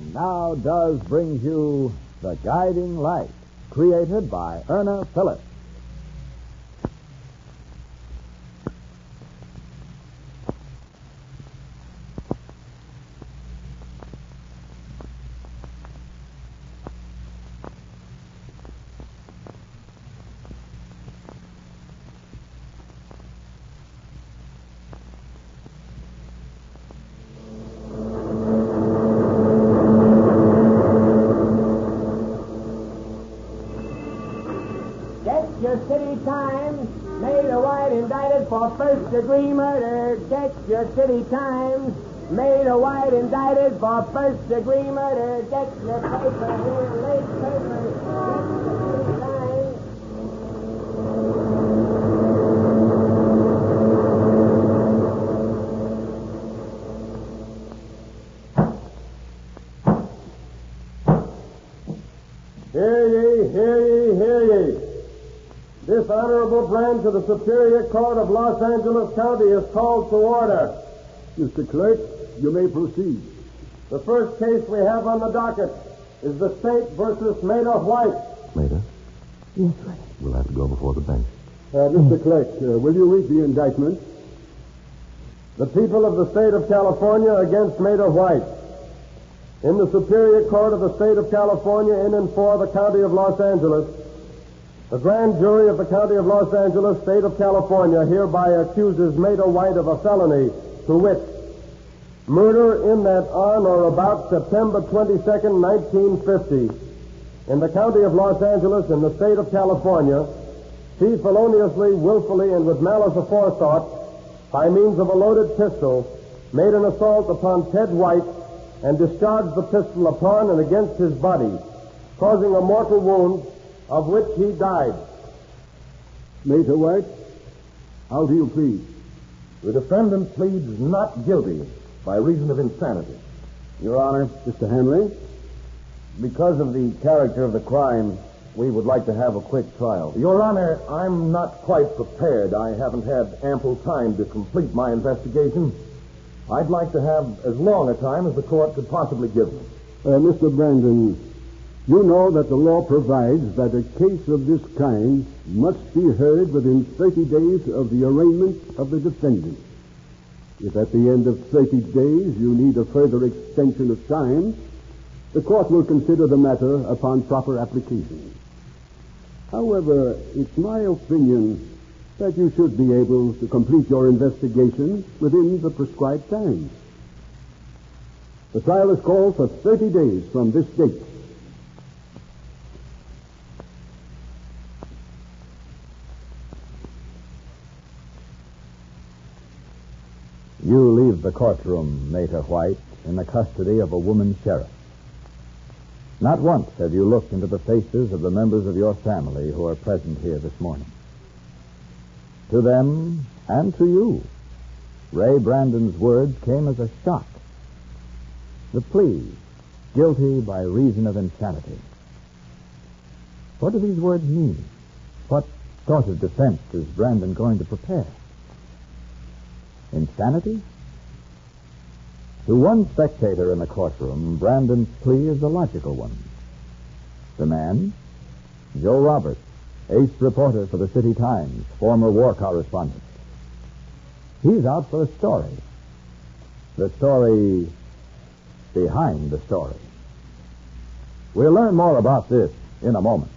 And now Does brings you The Guiding Light, created by Erna Phillips. City Times, Maida White indicted for first-degree murder. Get your City Times, Maida White indicted for first-degree murder. Get your paper here, late paper. Get your City Times. Hear ye, hear ye, hear ye. This honorable branch of the Superior Court of Los Angeles County is called to order. Mr. Clerk, you may proceed. The first case we have on the docket is the State versus Maida White. Maida? Yes, Ray. We'll have to go before the bench. Mr. Clerk, will you read the indictment? The people of the State of California against Maida White. In the Superior Court of the State of California in and for the County of Los Angeles, the grand jury of the County of Los Angeles, State of California, hereby accuses Maida White of a felony, to wit, murder in that on or about September 22nd, 1950, in the County of Los Angeles in the State of California, she feloniously, willfully, and with malice aforethought, by means of a loaded pistol, made an assault upon Ted White and discharged the pistol upon and against his body, causing a mortal wound of which he died. Maida White, how do you plead? The defendant pleads not guilty by reason of insanity. Your Honor, Mr. Hanley? because of the character of the crime, we would like to have a quick trial. Your Honor, I'm not quite prepared. I haven't had ample time to complete my investigation. I'd like to have as long a time as the court could possibly give me. Mr. Brandon, you know that the law provides that a case of this kind must be heard within 30 days of the arraignment of the defendant. If at the end of 30 days you need a further extension of time, the court will consider the matter upon proper application. However, it's my opinion that you should be able to complete your investigation within the prescribed time. The trial is called for 30 days from this date. You leave the courtroom, Maida White, in the custody of a woman sheriff. Not once have you looked into the faces of the members of your family who are present here this morning. To them, and to you, Ray Brandon's words came as a shock. The plea, guilty by reason of insanity. What do these words mean? What sort of defense is Brandon going to prepare? Insanity? To one spectator in the courtroom, Brandon's plea is the logical one. The man, Joe Roberts, ace reporter for the City Times, former war correspondent. He's out for a story. The story behind the story. We'll learn more about this in a moment.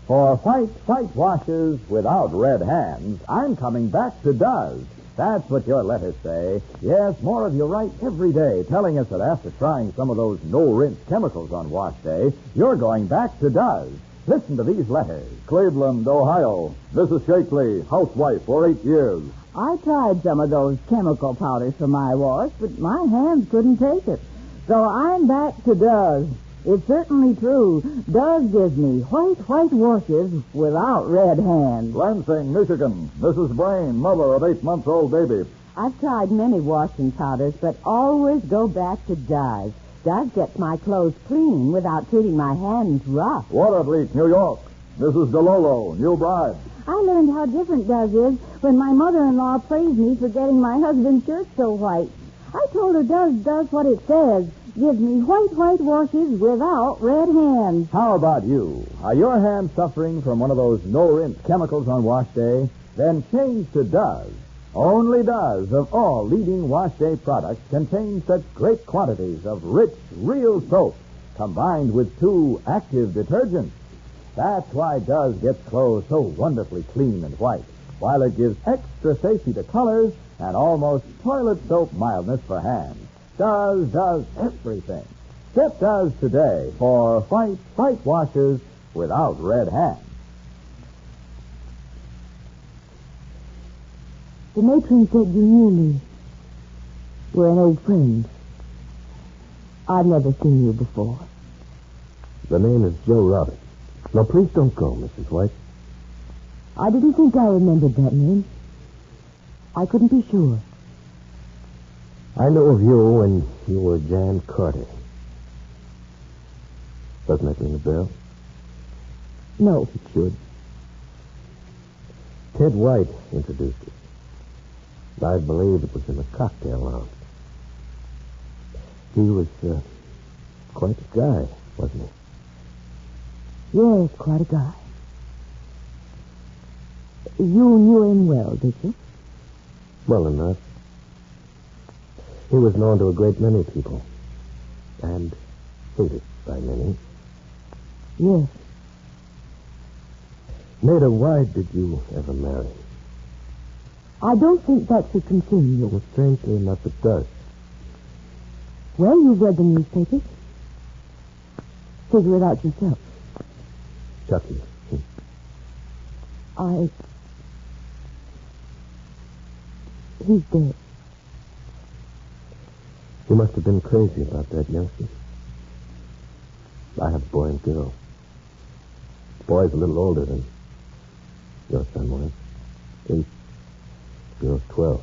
For white washes without red hands, I'm coming back to Does. That's what your letters say. Yes, more of you write every day, telling us that after trying some of those no-rinse chemicals on wash day, you're going back to Does. Listen to these letters. Cleveland, Ohio. Mrs. Shakely, housewife for 8 years. I tried some of those chemical powders for my wash, but my hands couldn't take it. So I'm back to Does. It's certainly true. Does gives me white washes without red hands. Lansing, Michigan. Mrs. Brain, mother of 8-month-old baby. I've tried many washing powders, but always go back to Does. Does gets my clothes clean without treating my hands rough. Watervliet, New York. Mrs. DeLolo, new bride. I learned how different Does is when my mother-in-law praised me for getting my husband's shirt so white. I told her does what it says. Gives me white washes without red hands. How about you? Are your hands suffering from one of those no-rinse chemicals on wash day? Then change to Does. Only Does, of all leading wash day products, contain such great quantities of rich, real soap combined with 2 active detergents. That's why Does gets clothes so wonderfully clean and white, while it gives extra safety to colors and almost toilet soap mildness for hands. Does everything. Get Does today for white washes without red hands. The matron said you knew me. We're an old friend. I've never seen you before. The name is Joe Roberts. Now, please don't go, Mrs. White. I didn't think I remembered that name. I couldn't be sure. I know of you when you were Jan Carter. Doesn't that ring a bell? No. It should. Ted White introduced us. I believe it was in a cocktail lounge. He was quite a guy, wasn't he? Yes, quite a guy. You knew him well, did you? Well enough. He was known to a great many people. And hated by many. Yes. Nada, why did you ever marry? I don't think that should concern you. Well, strangely enough, it does. Well, you've read the newspapers. Figure it out yourself. Chucky. He's dead. You must have been crazy about that youngster. I have a boy and girl. The boy's a little older than your son was. 8. Girl's 12.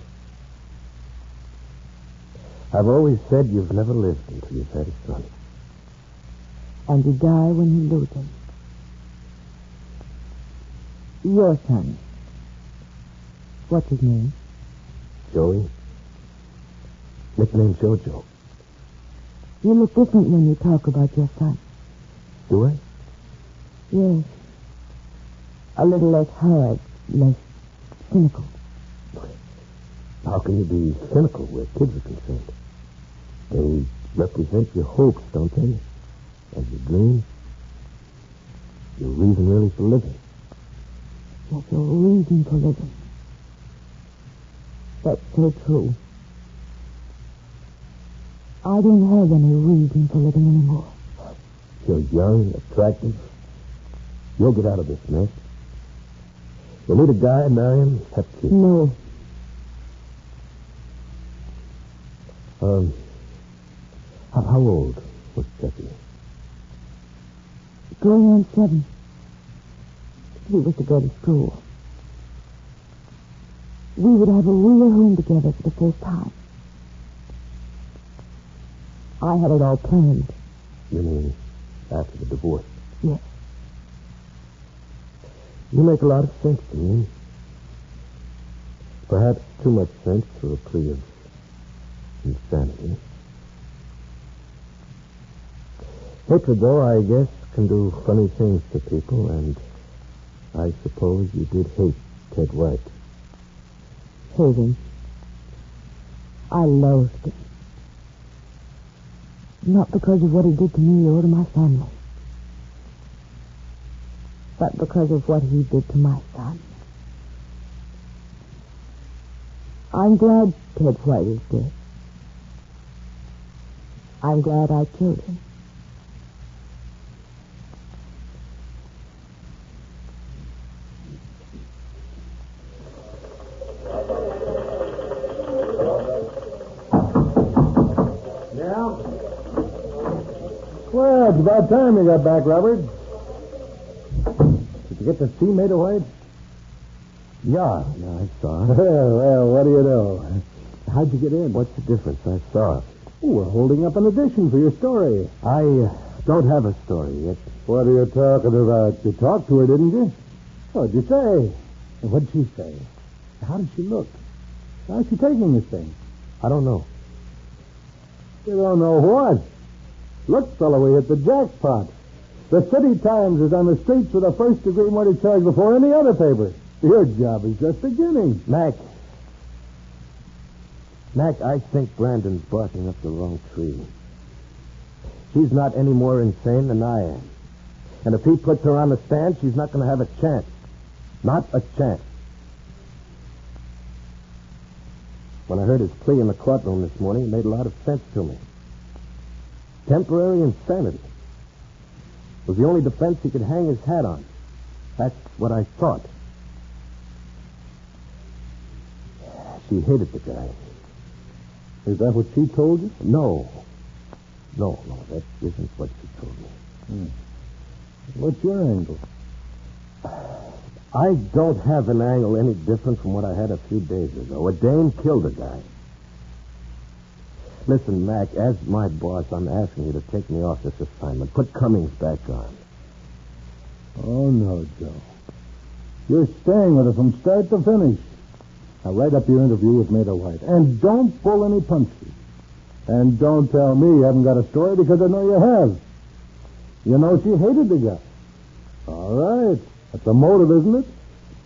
I've always said you've never lived until you've had a son. And you die when you lose him. Your son. What's his name? Joey. Nickname Jojo. You look different when you talk about your son. Do I? Yes. A little less hard, less cynical. How can you be cynical where kids are concerned? They represent your hopes, don't they? And your dreams. Your reason really for living. Yes, your reason for living. That's so true. I don't have any reason for living anymore. You're young, attractive. You'll get out of this mess. You'll meet a guy, marry him, have kids. No. How old was Jackie? Going on 7. He was to go to school. We would have a real home together for the first time. I had it all planned. You mean after the divorce? Yes. You make a lot of sense to me. Perhaps too much sense for a plea of insanity. Hatred, though, I guess, can do funny things to people, and I suppose you did hate Ted White. Hate him. I loathed him. Not because of what he did to me or to my family, but because of what he did to my son. I'm glad Ted White is dead. I'm glad I killed him. Well, it's about time you got back, Robert. Did you get to see Maida White? Yeah, I saw it. Well, what do you know? How'd you get in? What's the difference? I saw it. Oh, we're holding up an edition for your story. I don't have a story yet. What are you talking about? You talked to her, didn't you? What'd you say? And what'd she say? How did she look? How's she taking this thing? I don't know. You don't know what? Look, fella, we hit the jackpot. The City Times is on the streets with a first-degree murder charge before any other paper. Your job is just beginning. Mac, I think Brandon's barking up the wrong tree. She's not any more insane than I am. And if he puts her on the stand, she's not going to have a chance. Not a chance. When I heard his plea in the courtroom this morning, it made a lot of sense to me. Temporary insanity was the only defense he could hang his hat on. That's what I thought. She hated the guy. Is that what she told you? No, that isn't what she told me. What's your angle? I don't have an angle any different from what I had a few days ago. A dame killed a guy. Listen, Mac, as my boss, I'm asking you to take me off this assignment. Put Cummings back on. Oh, no, Joe. You're staying with her from start to finish. Now, write up your interview with Maida White. And don't pull any punches. And don't tell me you haven't got a story, because I know you have. You know she hated the guy. All right. That's a motive, isn't it?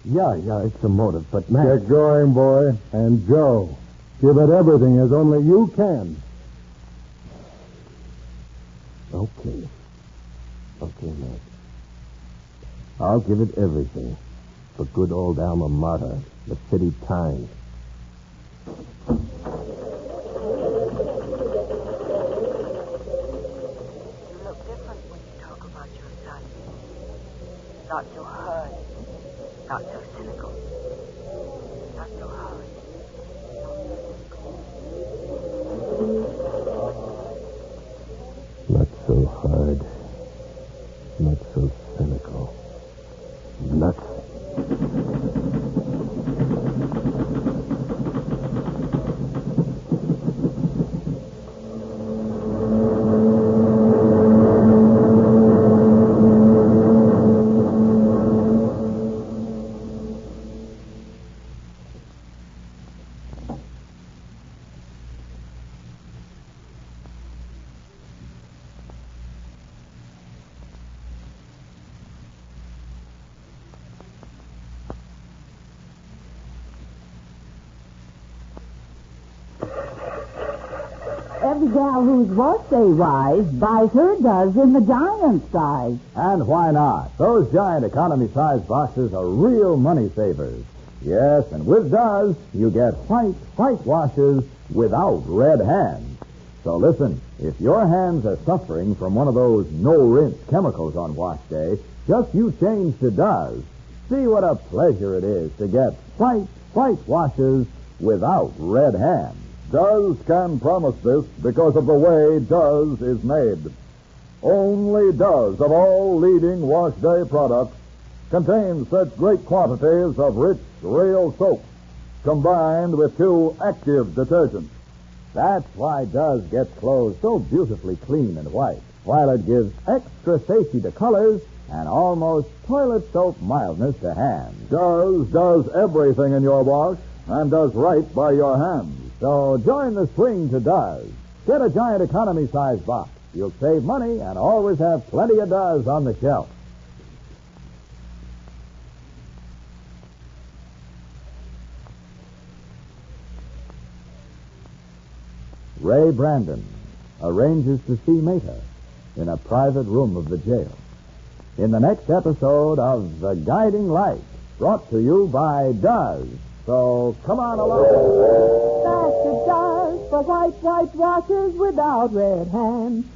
Yeah, it's a motive, but Mac... Get going, boy. And Joe, give it everything as only you can. Okay, Mac. I'll give it everything for good old alma mater, the City Times. You look different when you talk about your son. Not so hard. Not so cynical. Not so hard. Not so hard. Not so cynical. Nuts. Every gal who's birthday wise buys her does in the giant size. And why not? Those giant economy size boxes are real money savers. Yes, and with Does, you get white washes without red hands. So listen, if your hands are suffering from one of those no-rinse chemicals on wash day, just you change to Does. See what a pleasure it is to get white washes without red hands. Does can promise this because of the way Does is made. Only Does, of all leading wash day products, contains such great quantities of rich, real soap, combined with 2 active detergents. That's why Does gets clothes so beautifully clean and white, while it gives extra safety to colors and almost toilet soap mildness to hands. Does does everything in your wash and does right by your hands. So join the swing to Does. Get a giant economy size box. You'll save money and always have plenty of Does on the shelf. Ray Brandon arranges to see Maida in a private room of the jail. In the next episode of The Guiding Light, brought to you by Does. So come on along. That's a Does for white washes without red hands.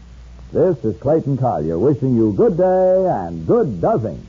This is Clayton Collier wishing you good day and good dozzing.